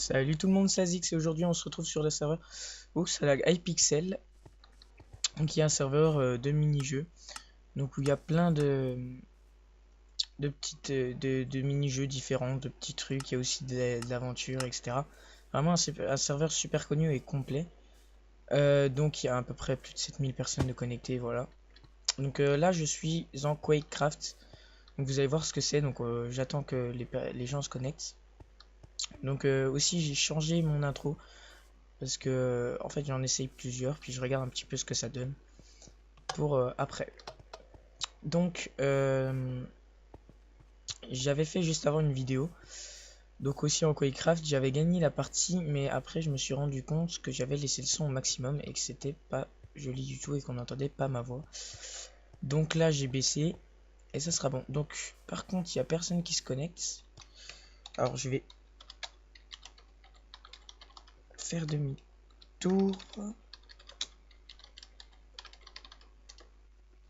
Salut tout le monde, c'est Azix et aujourd'hui on se retrouve sur le serveur Oxalag Hypixel, qui est un serveur de mini-jeux, donc où il y a plein de petites de mini-jeux différents, de petits trucs, il y a aussi de l'aventure, etc. Vraiment un serveur super connu et complet. Donc il y a à peu près plus de 7000 personnes de connectées, voilà. Donc là je suis en Quakecraft, donc vous allez voir ce que c'est, donc j'attends que les gens se connectent. Donc aussi j'ai changé mon intro parce que en fait j'en essaye plusieurs puis je regarde un petit peu ce que ça donne pour après. Donc j'avais fait juste avant une vidéo, donc aussi en Quakecraft j'avais gagné la partie, mais après je me suis rendu compte que j'avais laissé le son au maximum et que c'était pas joli du tout et qu'on n'entendait pas ma voix. Donc là j'ai baissé et ça sera bon. Donc par contre il y a personne qui se connecte, alors je vais faire demi-tour.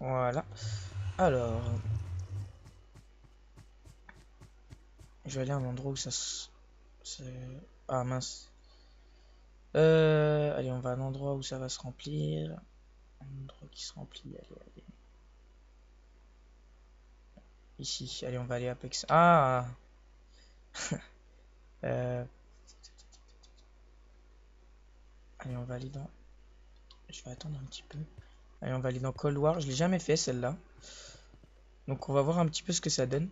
Voilà. Alors, je vais aller à un endroit où ça se... Ah mince. Allez, on va à un endroit où ça va se remplir. Un endroit qui se remplit. Allez, allez. Ici. Allez, on va aller à Apex. Ah euh... Allez, on va aller dans... Je vais attendre un petit peu. Allez, on va aller dans Cold War. Je l'ai jamais fait celle-là. Donc on va voir un petit peu ce que ça donne.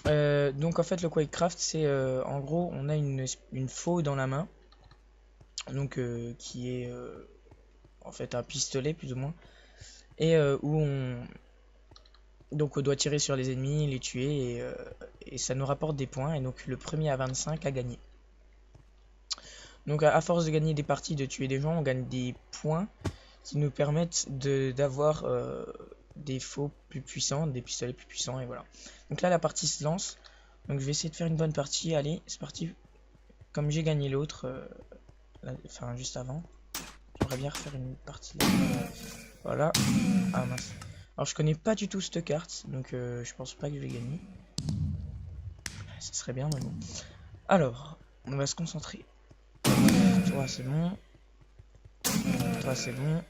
Donc en fait le Quakecraft c'est en gros on a une faux dans la main. Donc qui est en fait un pistolet plus ou moins. Et où on doit tirer sur les ennemis, les tuer et ça nous rapporte des points. Et donc le premier à 25 a gagné. Donc à force de gagner des parties, de tuer des gens, on gagne des points qui nous permettent d'avoir des faux plus puissants, des pistolets plus puissants et voilà. Donc là la partie se lance. Donc je vais essayer de faire une bonne partie. Allez, c'est parti. Comme j'ai gagné l'autre, enfin juste avant, j'aimerais bien refaire une partie. Voilà. Ah mince. Alors je connais pas du tout cette carte, donc je pense pas que je vais gagner. Ça serait bien, mais bon. Alors, on va se concentrer. Toi c'est bon. Toi c'est bon.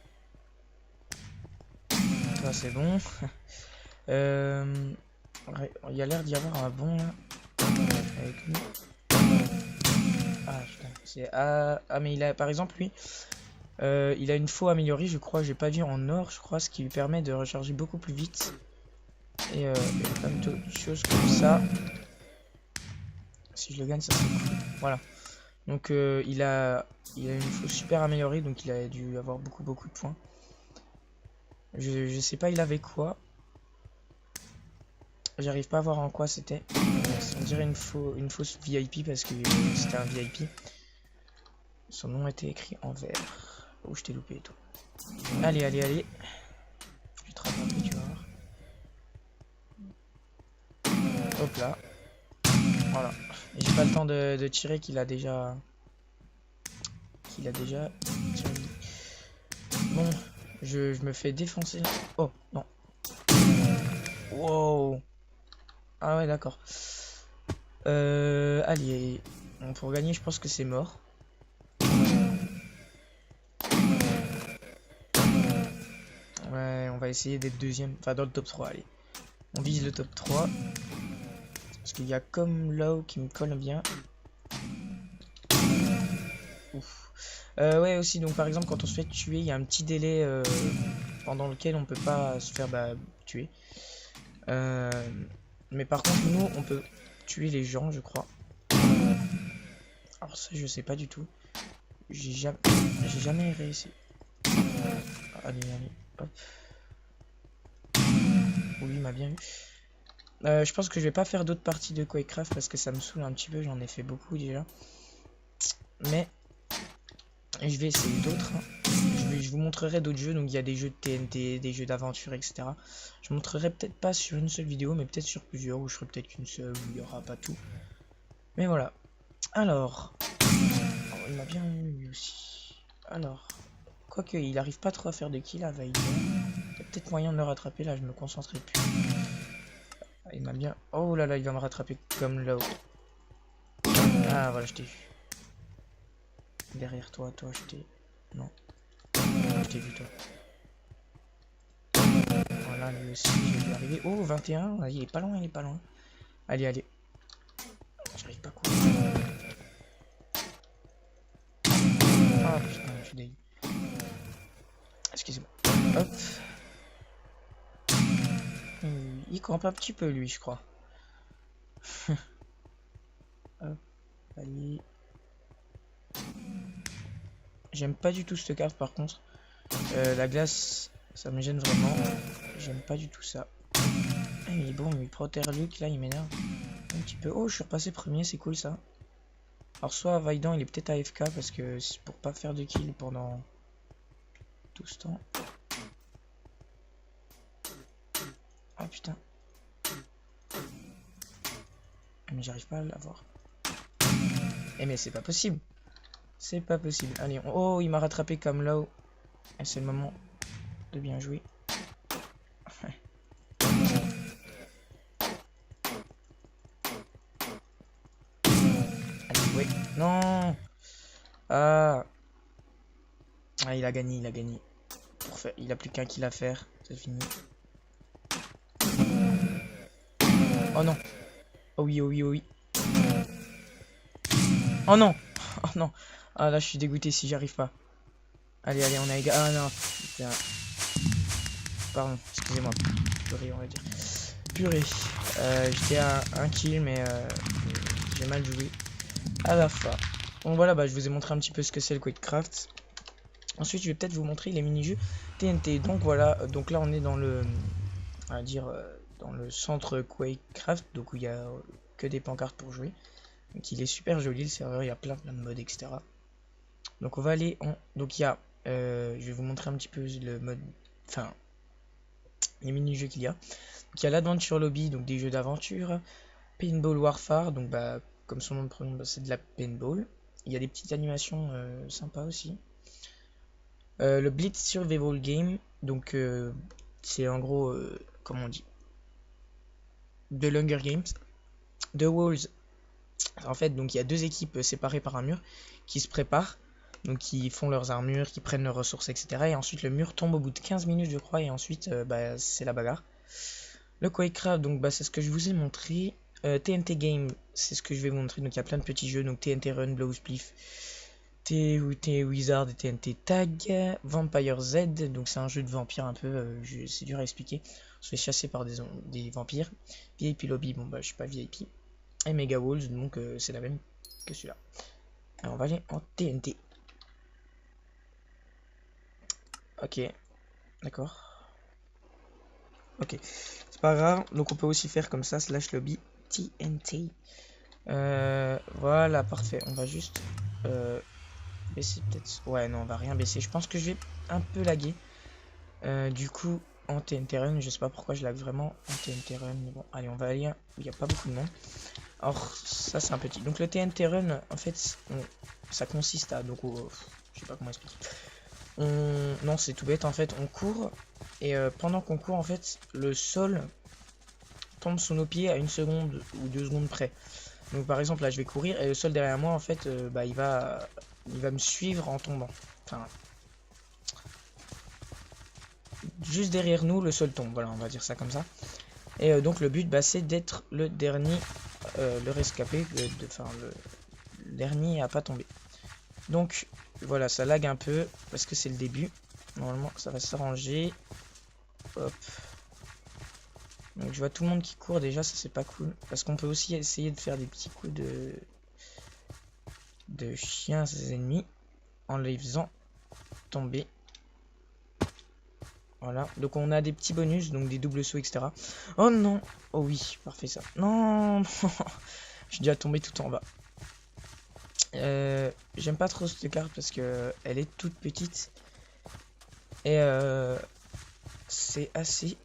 Toi c'est bon. Il y a l'air d'y avoir un bon là. Avec lui. Ah putain. C'est mais il a par exemple lui. Il a une faux améliorée, je crois, j'ai pas vu en or, je crois, ce qui lui permet de recharger beaucoup plus vite. Et il y a plein d'autres choses comme ça. Si je le gagne, ça serait cool. Voilà. Donc il a une faux super améliorée, donc il a dû avoir beaucoup de points. Je sais pas il avait quoi. J'arrive pas à voir en quoi c'était. On dirait une fausse VIP parce que c'était un VIP. Son nom était écrit en vert. Oh, je t'ai loupé et tout. Allez, allez, allez. Je vais te rattraper, tu vas voir. Hop là. Voilà. J'ai pas le temps de tirer qu'il a déjà... tiré. Bon, je me fais défoncer. Oh, non. Wow. Ah ouais, d'accord. Allez. Bon, pour gagner, je pense que c'est mort. Ouais, on va essayer d'être deuxième. Enfin, dans le top 3, allez. On vise le top 3. Parce qu'il y a comme Low qui me colle bien. Ouf. Ouais, aussi, donc par exemple, quand on se fait tuer, il y a un petit délai pendant lequel on peut pas se faire tuer. Mais par contre, nous, on peut tuer les gens, je crois. Alors ça, je sais pas du tout. J'ai jamais réussi. Allez, allez, hop. Oui, il m'a bien eu. Je pense que je vais pas faire d'autres parties de Quakecraft parce que ça me saoule un petit peu, j'en ai fait beaucoup déjà. Mais je vais essayer d'autres. Hein. Je vous montrerai d'autres jeux, donc il y a des jeux de TNT, des jeux d'aventure, etc. Je montrerai peut-être pas sur une seule vidéo, mais peut-être sur plusieurs, ou je ferai peut-être qu'une seule, où il n'y aura pas tout. Mais voilà. Alors, oh, il m'a bien eu aussi. Alors, quoique il arrive pas trop à faire de kills là, il y a peut-être moyen de le rattraper, là je me concentrais plus. Il m'a bien... Oh là là, il va me rattraper comme là-haut. Ah voilà, je t'ai vu. Derrière toi, je t'ai... Non. Je t'ai vu, toi. Voilà, lui aussi, je vais y arriver. Oh, 21. Ah, il est pas loin, il est pas loin. Allez, allez. J'arrive pas à courir. Ah, putain, je suis dégueu. Excusez-moi. Hop. Il campe un petit peu, lui, je crois. Hop, allez. J'aime pas du tout cette carte, par contre. La glace, ça me gêne vraiment. J'aime pas du tout ça. Mais bon, il protère Luke, là, il m'énerve un petit peu. Oh, je suis repassé premier, c'est cool ça. Alors, soit Vaidan, il est peut-être AFK parce que c'est pour pas faire de kill pendant tout ce temps. Ah putain. Mais j'arrive pas à l'avoir. Eh, mais c'est pas possible. C'est pas possible. Allez, oh, il m'a rattrapé comme là. Et c'est le moment de bien jouer. Allez, ouais. Non. Ah. Ah, il a gagné, il a gagné. Parfait. Il a plus qu'un kill à faire. C'est fini. Oh non. Oh oui, oh oui, oh oui. Oh non. Oh non. Ah là, je suis dégoûté si j'arrive pas. Allez, allez, on a égal. Ah non. Putain. Pardon, excusez-moi. Purée, on va dire. Purée. J'étais à un kill, mais j'ai mal joué à la fin. Donc voilà, bah, je vous ai montré un petit peu ce que c'est le Quakecraft. Ensuite, je vais peut-être vous montrer les mini-jeux TNT. Donc voilà, donc là on est dans le, on va dire, dans le centre Quakecraft, donc où il y a que des pancartes pour jouer. Donc il est super joli le serveur, il y a plein de modes, etc. Donc on va aller en, donc il y a, je vais vous montrer un petit peu le mode, enfin, les mini-jeux qu'il y a. Donc il y a l'Adventure Lobby, donc des jeux d'aventure, Paintball Warfare, donc bah comme son nom le prononce, bah, c'est de la paintball. Il y a des petites animations sympas aussi. Le Blitz Survival Game, donc c'est en gros, comment on dit, de l'Hunger Games. The Walls, en fait, donc il y a deux équipes séparées par un mur qui se préparent, donc qui font leurs armures, qui prennent leurs ressources, etc. Et ensuite le mur tombe au bout de 15 minutes, je crois, et ensuite bah, c'est la bagarre. Le Quakecraft, donc bah, c'est ce que je vous ai montré. TNT Game, c'est ce que je vais vous montrer. Donc il y a plein de petits jeux, donc TNT Run, Blow Spliff, TNT Wizard et TNT Tag, Vampire Z, donc c'est un jeu de vampire un peu, c'est dur à expliquer. On se fait chasser par des vampires. VIP Lobby, bon bah je suis pas VIP. Et Mega Walls, donc c'est la même que celui-là. Alors on va aller en TNT. Ok, d'accord. Ok, c'est pas grave, donc on peut aussi faire comme ça, slash lobby TNT. Voilà, parfait. On va juste baisser peut-être. Ouais, non, on va rien baisser. Je pense que je vais un peu laguer. Du coup, en TNT Run, je sais pas pourquoi je lag vraiment en TNT Run. Mais bon, allez, on va aller où il n'y a pas beaucoup de monde. Alors, ça c'est un petit. Donc, le TNT Run, en fait, ça consiste à. Donc, je sais pas comment expliquer. Non, c'est tout bête. En fait, on court. Et pendant qu'on court, en fait, le sol tombe sous nos pieds à 1 seconde ou 2 secondes près. Donc par exemple là je vais courir et le sol derrière moi en fait bah, il va me suivre en tombant. Enfin, juste derrière nous le sol tombe, voilà on va dire ça comme ça. Et donc le but bah, c'est d'être le dernier, le rescapé, enfin le dernier à pas tomber. Donc voilà ça lag un peu parce que c'est le début. Normalement ça va s'arranger. Hop. Donc je vois tout le monde qui court déjà, ça c'est pas cool. Parce qu'on peut aussi essayer de faire des petits coups de chien à ses ennemis en les faisant tomber. Voilà, donc on a des petits bonus, donc des doubles sauts, etc. Oh non. Oh oui, parfait ça. Non. Je suis déjà tombé tout en bas. J'aime pas trop cette carte parce que elle est toute petite. Et c'est assez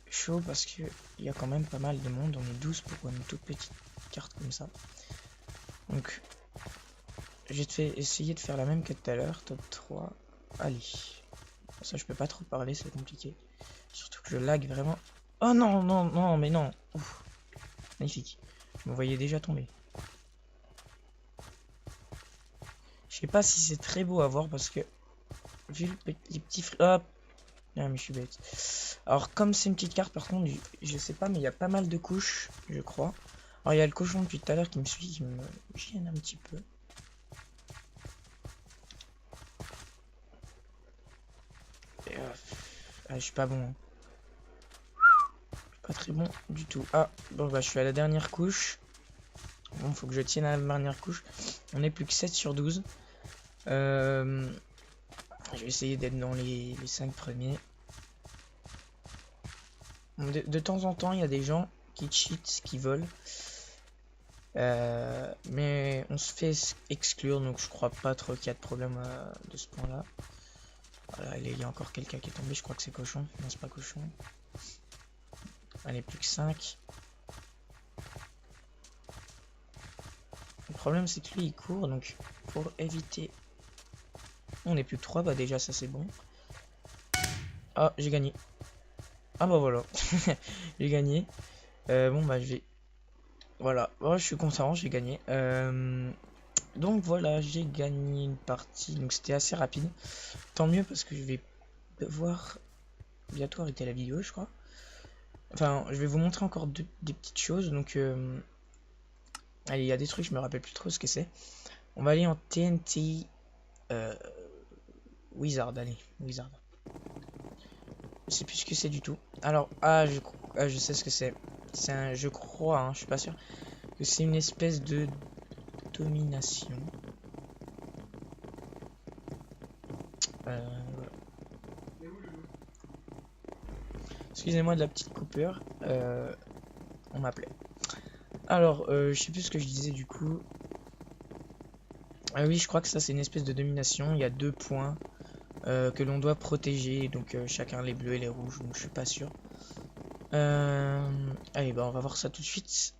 chaud parce que il y a quand même pas mal de monde. On est 12 pour une toute petite carte comme ça. Donc j'ai essayer de faire la même que tout à l'heure, top 3. Allez. Ça je peux pas trop parler, c'est compliqué. Surtout que je lag vraiment. Oh non, non, non, mais non. Ouf. Magnifique. Je me voyais déjà tomber. Je sais pas si c'est très beau à voir parce que vu les petits hop. Ah mais je suis bête. Alors comme c'est une petite carte par contre, je sais pas mais il y a pas mal de couches, je crois. Alors il y a le cochon depuis tout à l'heure qui me suit, qui me gêne un petit peu. Et, je suis pas bon. Hein. Pas très bon du tout. Ah bon bah je suis à la dernière couche. Bon faut que je tienne à la dernière couche. On est plus que 7 sur 12. Je vais essayer d'être dans les 5 premiers. De temps en temps, il y a des gens qui cheat, qui volent. Mais on se fait exclure, donc je crois pas trop qu'il y a de problème de ce point-là. Voilà, il y a encore quelqu'un qui est tombé, je crois que c'est cochon. Non, c'est pas cochon. Allez, plus que 5. Le problème, c'est que lui, il court, donc pour éviter... On est plus que 3, bah déjà, ça c'est bon. Ah, j'ai gagné. Ah bah voilà, j'ai gagné. Bon bah je vais... Voilà, oh, je suis content, j'ai gagné. Donc voilà, j'ai gagné une partie, donc c'était assez rapide. Tant mieux parce que je vais devoir bientôt arrêter la vidéo, je crois. Enfin, je vais vous montrer encore des petites choses. Donc, allez, il y a des trucs, je me rappelle plus trop ce que c'est. On va aller en TNT Wizard, allez, Wizard. Je sais plus ce que c'est du tout. Alors, je sais ce que c'est. C'est un, je crois, hein, je suis pas sûr, que c'est une espèce de domination. Voilà. Excusez-moi de la petite coupure. On m'appelait. Alors, je sais plus ce que je disais du coup. Ah oui, je crois que ça c'est une espèce de domination. Il y a 2 points que l'on doit protéger. Donc chacun les bleus et les rouges. Donc je suis pas sûr. Allez, bah on va voir ça tout de suite.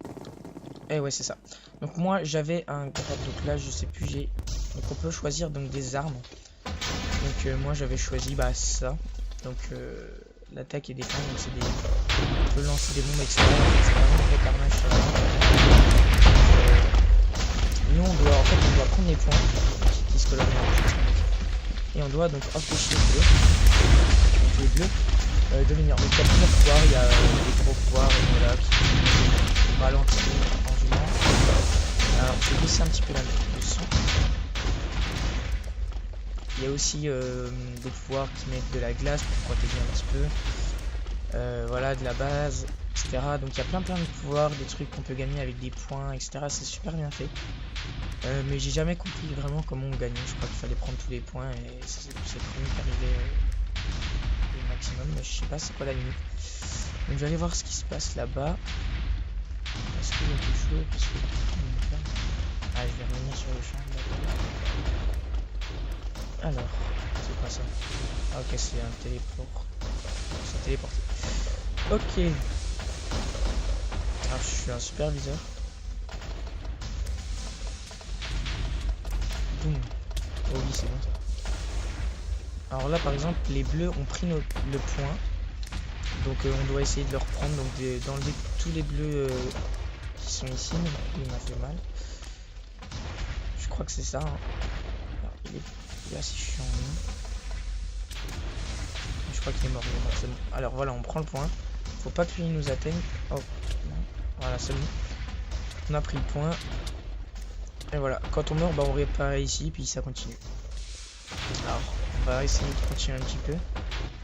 Eh ouais, c'est ça. Donc moi j'avais un grade. Donc là je sais plus. Donc on peut choisir donc des armes. Donc moi j'avais choisi bah ça. Donc l'attaque et défense. Donc c'est des. On peut lancer des bombes, etc. C'est vraiment un vrai carnage. Nous on doit prendre les points qui se colorent et on doit donc empêcher les bleus de venir. Donc il y a plusieurs pouvoirs, il y a des gros pouvoirs voilà, qui ralentissent en jouant. Alors je vais baisser un petit peu le son. Il y a aussi des pouvoirs qui mettent de la glace pour protéger un petit peu. Voilà, de la base, etc. Donc il y a plein de pouvoirs, des trucs qu'on peut gagner avec des points, etc. C'est super bien fait. Mais j'ai jamais compris vraiment comment on gagnait. Je crois qu'il fallait prendre tous les points et c'est le premier qui arrivait au maximum. Mais je sais pas c'est quoi la limite. Donc je vais aller voir ce qui se passe là-bas. Est-ce qu'il y a quelque chose? Parce que... Ah, je vais revenir sur le champ. Alors, c'est quoi ça? Ah, ok, c'est un téléport. C'est téléporté. Ok. Alors, je suis un superviseur. Boum. Oh oui, c'est bon ça. Alors là, par exemple, les bleus ont pris le point. Donc, on doit essayer de le reprendre. Donc, d'enlever tous les bleus qui sont ici. Il m'a fait mal. Je crois que c'est ça. Hein. Alors, il est là si je suis en ligne. Je crois qu'il est mort, c'est bon. Alors voilà, on prend le point. Faut pas qu'il nous atteigne. Oh, non. Voilà, c'est bon. On a pris le point. Et voilà, quand on meurt, bah, on répare ici, puis ça continue. Alors, on va essayer de continuer un petit peu.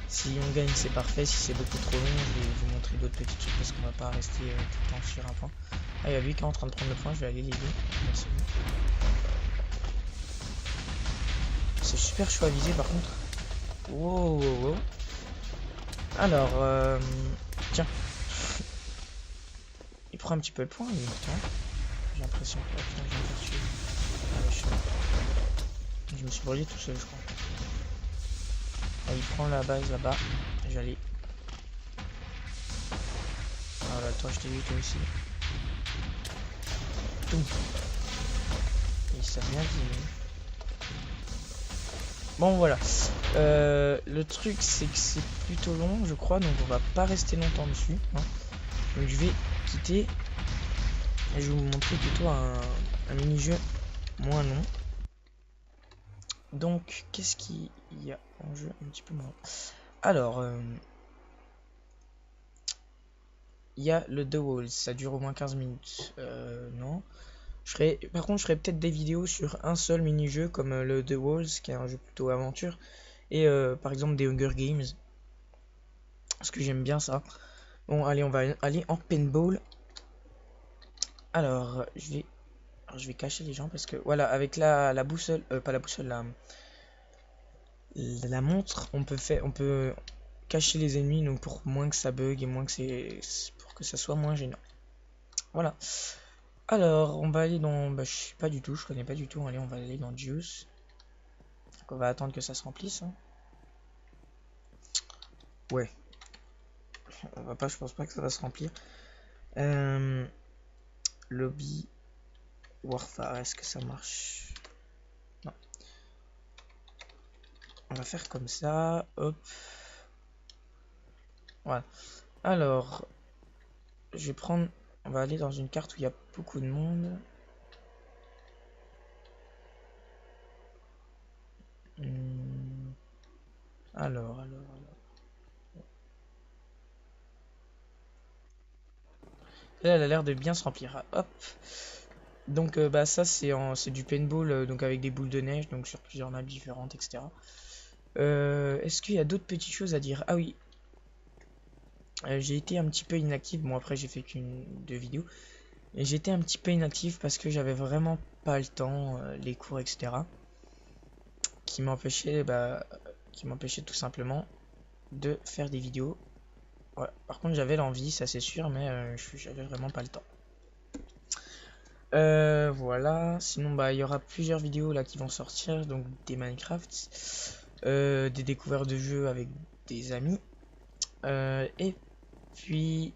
Si on gagne, c'est parfait. Si c'est beaucoup trop long, je vais vous montrer d'autres petits trucs parce qu'on va pas rester tout le temps sur un point. Ah, il y a lui qui est en train de prendre le point, je vais aller l'aider. Merci. C'est super chaud à viser par contre. Wow, wow, wow. Alors, tiens. Il prend un petit peu le point, lui, putain. J'ai l'impression que... Oh, putain, je viens de faire tuer. Ah, je me suis brûlé tout seul, je crois. Ah, il prend la base là-bas. J'allais... Ah là, toi, je t'ai vu, toi aussi. Tout. Et ça vient de... Bon voilà, le truc c'est que c'est plutôt long je crois, donc on va pas rester longtemps dessus, hein. Donc je vais quitter et je vais vous montrer plutôt un mini-jeu moins long. Donc, qu'est-ce qu'il y a en jeu un petit peu moins. Alors, il y a le The Walls, ça dure au moins 15 minutes. Non. Par contre, je ferai peut-être des vidéos sur un seul mini-jeu, comme le The Walls, qui est un jeu plutôt aventure, et par exemple des Hunger Games, parce que j'aime bien ça. Bon, allez, on va aller en paintball. Alors, je vais cacher les gens, parce que, voilà, avec la boussole, pas la boussole, la montre, on peut cacher les ennemis, donc pour moins que ça bug et moins que pour que ça soit moins gênant. Voilà. Alors, on va aller dans, bah, je sais pas du tout, je connais pas du tout. Allez, on va aller dans Juice. Donc, on va attendre que ça se remplisse. Hein. Ouais. On va pas, je pense pas que ça va se remplir. Lobby Warfare, est-ce que ça marche? Non. On va faire comme ça. Hop. Voilà. Alors, je vais prendre. On va aller dans une carte où il y a beaucoup de monde. Alors. Là, elle a l'air de bien se remplir. Hop. Donc, bah, ça, c'est du paintball, donc avec des boules de neige, donc sur plusieurs maps différentes, etc. Est-ce qu'il y a d'autres petites choses à dire? Ah oui. J'ai été un petit peu inactif. Bon, après, j'ai fait deux vidéos. Et j'étais un petit peu inactif parce que j'avais vraiment pas le temps, les cours, etc. Qui m'empêchaient tout simplement de faire des vidéos. Voilà. Par contre, j'avais l'envie, ça c'est sûr, mais j'avais vraiment pas le temps. Voilà. Sinon, bah, il y aura plusieurs vidéos là qui vont sortir, donc des Minecraft, des découvertes de jeux avec des amis, et puis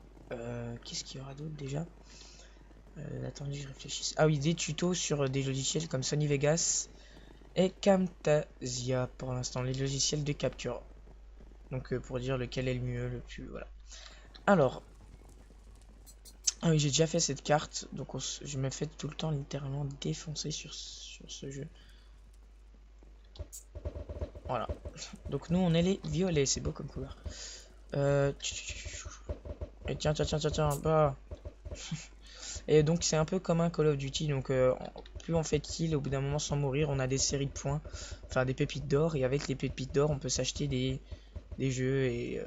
qu'est-ce qu'il y aura d'autre déjà? Attendez, je réfléchisse. Ah oui, des tutos sur des logiciels comme Sony Vegas et Camtasia pour l'instant, les logiciels de capture. Donc pour dire lequel est le mieux, le plus, voilà. Alors, ah oui, j'ai déjà fait cette carte, donc je me fais tout le temps littéralement défoncer sur ce jeu. Voilà. Donc nous on est les violets, c'est beau comme couleur. Et tiens, bah. Et donc c'est un peu comme un Call of Duty, donc plus on fait de kills, au bout d'un moment sans mourir, on a des séries de points, enfin des pépites d'or, et avec les pépites d'or on peut s'acheter des jeux et...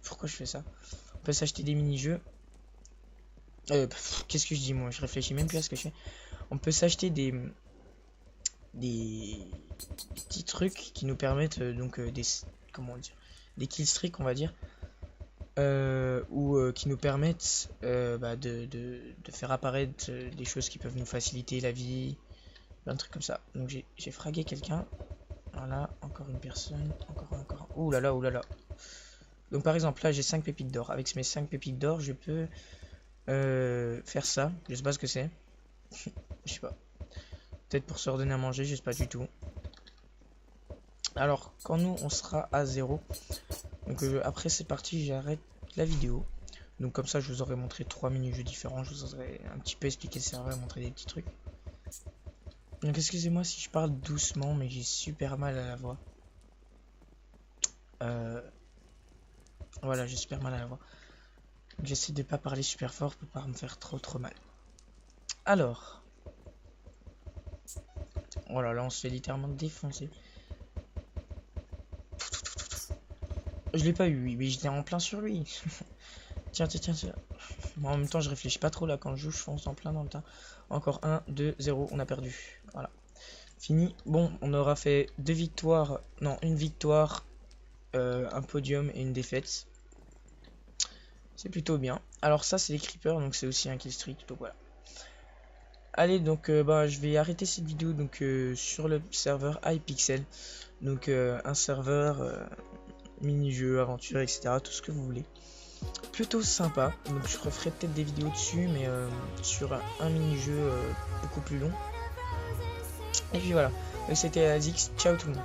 pourquoi je fais ça? On peut s'acheter des mini-jeux. Qu'est-ce que je dis moi? Je réfléchis même plus à ce que je fais. On peut s'acheter des petits trucs qui nous permettent donc comment dire, des kill streaks on va dire. Ou qui nous permettent bah, de faire apparaître des choses qui peuvent nous faciliter la vie, un truc comme ça. Donc j'ai fragué quelqu'un. Voilà, encore une personne, encore un. Ouh là là, ouh là là. Donc par exemple là j'ai 5 pépites d'or. Avec mes 5 pépites d'or je peux faire ça. Je sais pas ce que c'est. Je sais pas. Peut-être pour se redonner à manger, je sais pas du tout. Alors quand nous on sera à 0, donc après c'est parti, j'arrête la vidéo. Donc comme ça je vous aurais montré 3 mini-jeux différents, je vous aurais un petit peu expliqué le serveur, montré des petits trucs. Donc excusez-moi si je parle doucement, mais j'ai super mal à la voix. Voilà, j'ai super mal à la voix. J'essaie de pas parler super fort pour pas me faire trop mal. Alors. Voilà, là on se fait littéralement défoncer. Je l'ai pas eu, oui, mais j'étais en plein sur lui. Tiens. Moi, en même temps, je réfléchis pas trop là quand je joue, je fonce en plein dans le tas. Encore 1, 2, 0, on a perdu. Voilà. Fini. Bon, on aura fait 2 victoires. Non, une victoire, un podium et une défaite. C'est plutôt bien. Alors ça, c'est les creepers, donc c'est aussi un kill streak. Donc voilà. Allez, donc bah, je vais arrêter cette vidéo donc sur le serveur Hypixel. Donc un serveur mini-jeu, aventure, etc. Tout ce que vous voulez. Plutôt sympa. Donc je referai peut-être des vidéos dessus, mais sur un mini-jeu beaucoup plus long. Et puis voilà. C'était Azix. Ciao tout le monde.